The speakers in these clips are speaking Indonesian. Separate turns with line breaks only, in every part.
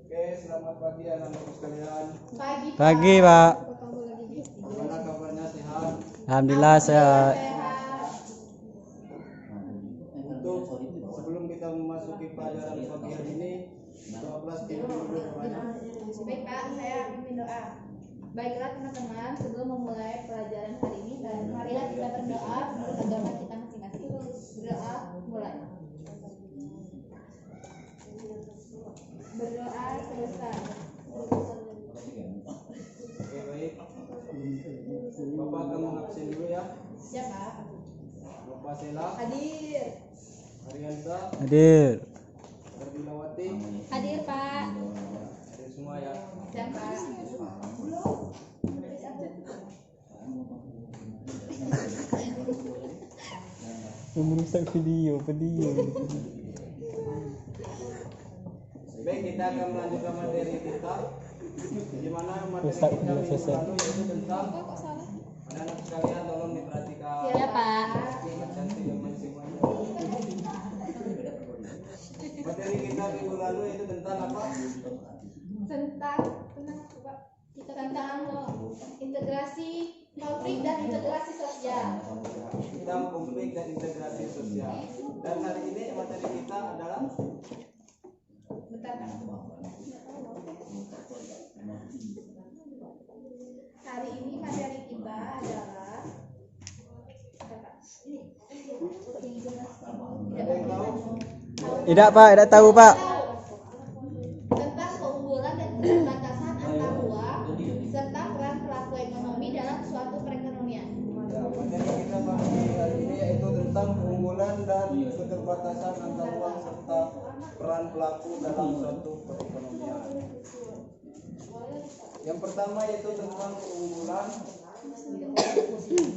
Oke, selamat pagi anak-anak sekalian.
Pagi, Pak.
Gimana kabarnya, sehat?
Alhamdulillah sehat.
Untuk sebelum kita memasuki pelajaran pagi hari ini, doa kelas pimpin dulu doanya.
Baik Pak, saya akan berdoa. Baiklah teman-teman, sebelum memulai pelajaran hari ini, marilah kita berdoa menurut agama kita masing-masing. Berdoa, mulai. Berdoa selesai.
Oke, baik. Bapak akan mengabsen dulu ya.
Siapa?
Bapak Sela,
Hadir.
Ariansa,
Hadir.
Ardilawati,
Hadir Pak.
hadir semua ya.
Siapa?
Merusak video.
Baik, kita akan melanjutkan materi kita. Gimana materi
Rusak
kita
video
minggu
selesai.
lalu yaitu tentang anak-anak sekalian tolong diperhatikan.
Siap Pak.
Cantik teman semuanya. Materi kita minggu lalu itu tentang apa?
Tentang integrasi konflik dan integrasi sosial.
Tentang konflik dan integrasi sosial. Dan hari ini materi kita adalah
Bentar Pak. Hari ini materi kita adalah
ada yang tahu?
Tidak, Pak. Tidak tahu, Pak.
Tentang keunggulan dan keterbatasan antar uang serta peran pelaku ekonomi dalam suatu perekonomian.
Ya, materi kita pagi hari ini yaitu tentang keunggulan dan keterbatasan antar uang serta peran pelaku dalam suatu perekonomian. Yang pertama yaitu tentang keunggulan.
Dia.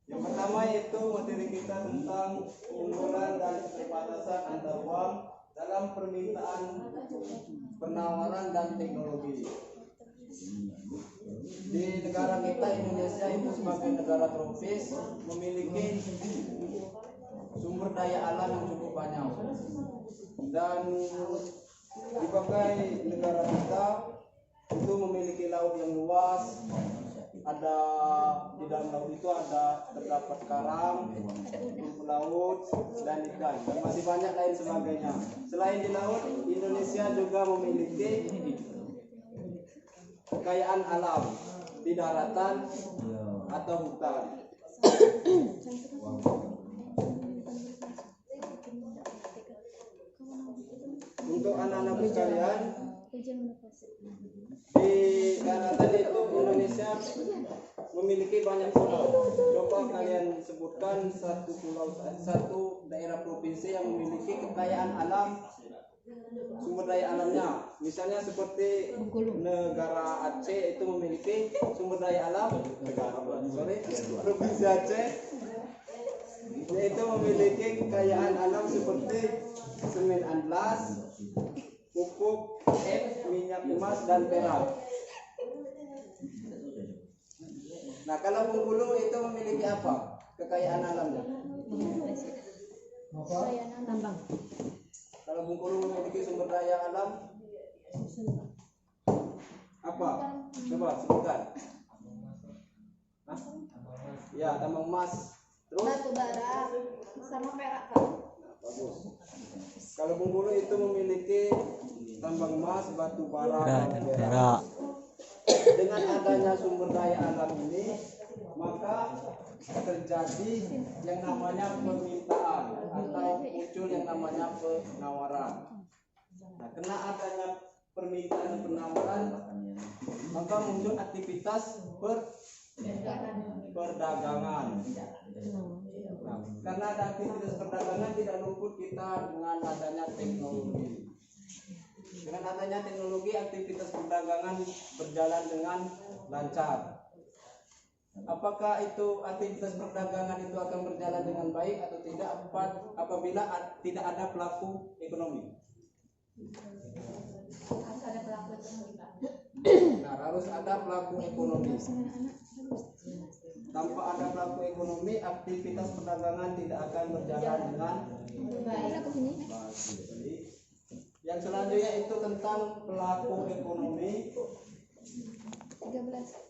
Yang pertama yaitu materi kita tentang keunggulan dan keterbatasan antar uang dalam permintaan, penawaran dan teknologi. Di negara kita Indonesia itu sebagai negara tropis memiliki sumber daya alam yang cukup banyak, dan dipakai negara kita itu memiliki laut yang luas. Ada di dalam laut itu terdapat karang, rumput laut dan ikan, dan masih banyak lain sebagainya. Selain di laut, Indonesia juga memiliki kekayaan alam di daratan atau hutan. Untuk anak-anak sekalian, di daratan itu Indonesia memiliki banyak pulau. Coba kalian sebutkan satu daerah provinsi yang memiliki kekayaan alam, sumber daya alamnya. Misalnya seperti negara Aceh itu memiliki sumber daya alam, provinsi Aceh yaitu memiliki kekayaan alam seperti semen Andalas, pupuk, minyak emas dan perak. Nah, kalau Bengkulu itu memiliki apa? Kekayaan alamnya.
Tambang.
Kalau Bengkulu memiliki sumber daya alam apa? Coba sebutkan. Hah? Ya, tambang emas. Terus
batu bara sama perak Pak.
bagus. Kalau Bengkulu itu memiliki tambang emas, batu bara, dan perak.
Perak.
Dengan adanya sumber daya alam ini, maka terjadi yang namanya permintaan atau muncul yang namanya penawaran. Nah, karena adanya permintaan dan penawaran, maka muncul aktivitas perdagangan. Nah, karena ada aktivitas perdagangan tidak luput kita dengan adanya teknologi. Dengan adanya teknologi, aktivitas perdagangan berjalan dengan lancar. Apakah itu aktivitas perdagangan itu akan berjalan dengan baik atau tidak apabila tidak ada pelaku ekonomi?
Harus ada pelaku ekonomi Pak.
Nah, harus ada pelaku ekonomi. Tanpa ada pelaku ekonomi, aktivitas perdagangan tidak akan berjalan dengan
Baik.
baik. Yang selanjutnya itu tentang pelaku ekonomi.
13.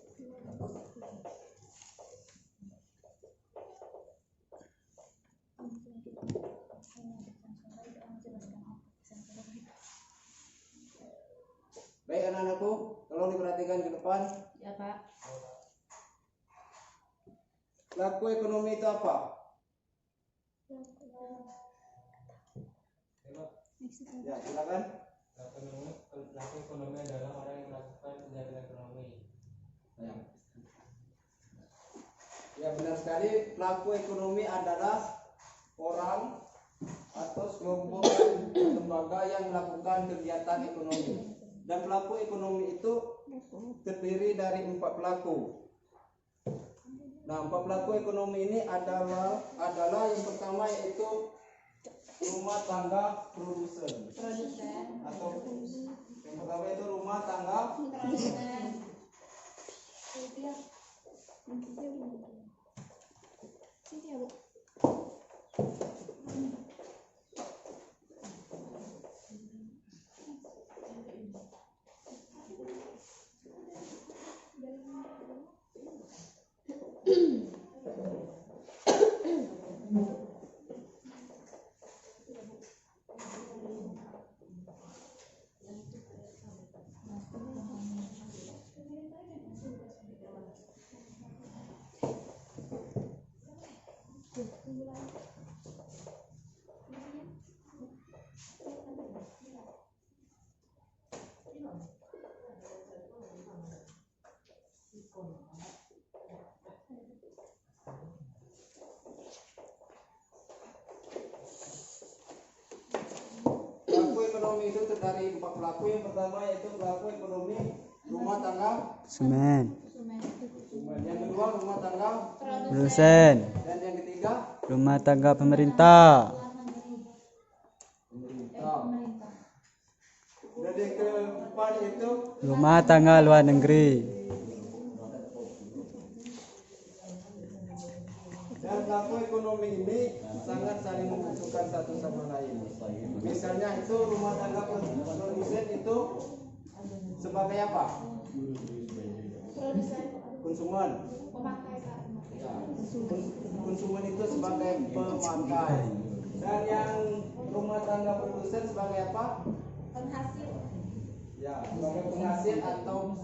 Baik anak-anakku, tolong diperhatikan ke depan.
Ya Pak.
Pelaku ekonomi itu apa? Ya, silakan.
Pelaku ekonomi adalah orang yang melakukan kegiatan ekonomi.
Ya, benar sekali. Pelaku ekonomi adalah orang atau sekelompok lembaga yang melakukan kegiatan ekonomi. Dan pelaku ekonomi itu terdiri dari 4 pelaku. Nah, 4 pelaku ekonomi ini adalah yang pertama yaitu rumah tangga produsen. Atau yang pertama itu rumah tangga pelaku ekonomi itu terdiri 4 pelaku. Yang pertama yaitu pelaku ekonomi rumah tangga
Semen.
yang kedua rumah tangga
Produsen.
dan yang ketiga
Rumah tangga pemerintah.
pemerintah. Dan yang keempat itu
Rumah tangga luar negeri.
dan pelaku ekonomi ini sangat saling membutuhkan satu sama lain. Misalnya itu rumah tangga produsen itu sebagai apa? Konsumen.
Pemakai Pak.
Ya, konsumen itu sebagai pemakai. Dan yang rumah tangga produsen sebagai apa?
Penghasil.
Ya, sebagai penghasil atau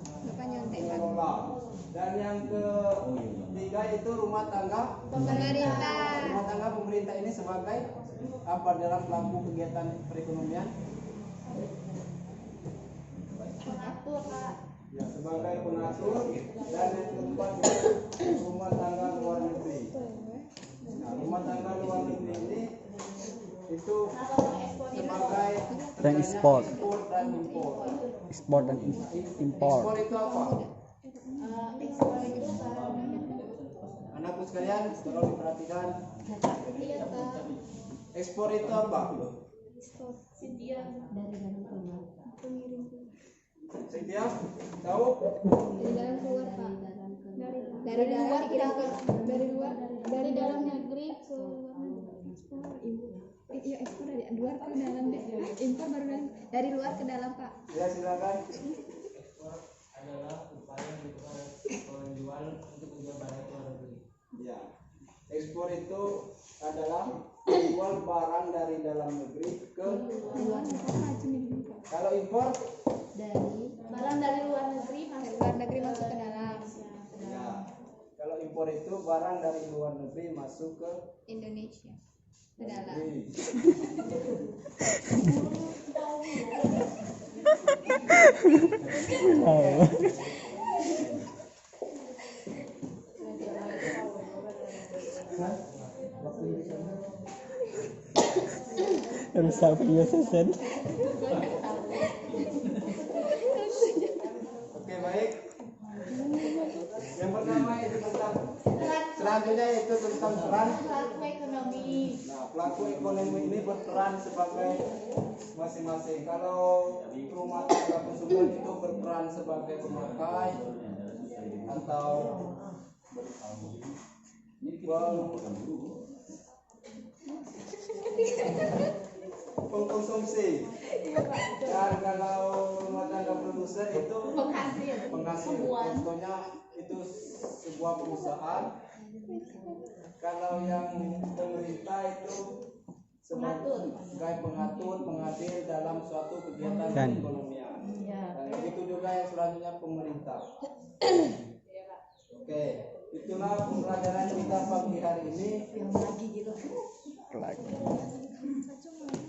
pengelola. Dan yang ketiga itu rumah tangga
Pemerintah.
Rumah tangga pemerintah ini sebagai apa dalam pelaku kegiatan perekonomian?
Pengatur Pak.
Ya, sebagai pengatur. Dan yang keempat itu rumah tangga luar negeri. Nah, rumah tangga luar negeri ini itu sebagai
Pengekspor.
ekspor dan impor.
Ekspor dan impor.
Ekspor itu apa?
Ekspor itu barang.
Anakku sekalian, tolong diperhatikan.
Iya Pak.
Ekspor itu apa?
Sintia.
Cynthia, tahu?
Dari dalam keluar Pak. Dari luar ke dalam. Dari luar. Dari dalam negeri ke ekspor impor. Iya ekspor dari luar ke dalam deh. Impor baru dari luar ke dalam Pak.
Ya, silakan.
Ekspor adalah upaya yang dilakukan oleh penjual untuk menjual barang ke luar negeri.
Ya. Ekspor itu adalah menjual barang dari dalam negeri ke
luar apa aja nih?
kalau impor
Barang dari luar negeri masuk ke dalam
ya. Kalau impor itu barang dari luar negeri masuk ke
Indonesia ke dalam.
negeri.
Rusak video session.
Oke, baik. Yang pertama itu tentang selanjutnya itu tentang peran.
Pelaku ekonomi.
Nah, pelaku ekonomi ini berperan sebagai masing-masing. Kalau rumah tangga konsumen itu berperan sebagai pemakai atau pengkonsumsi. Dan kalau rumah tangga produsen itu penghasil. Contohnya itu sebuah perusahaan. Kalau yang pemerintah itu sebagai pengatur, pengadil dalam suatu kegiatan perekonomian. Dan begitu juga yang selanjutnya pemerintah. Oke, itulah pembelajaran kita pagi hari ini.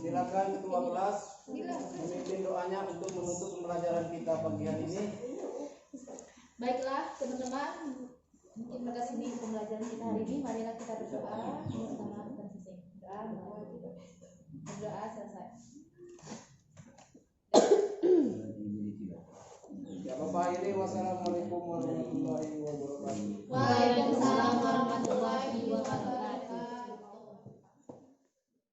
Silakan ketua kelas memimpin doanya untuk menutup pembelajaran kita pagi hari ini.
Baiklah teman-teman, mungkin sampai sini pembelajaran kita hari ini. Marilah kita berdoa bersama dan berdoa selesai.
Ya Bapak ini wassalamualaikum warahmatullahi wabarakatuh.
Waalaikumsalam.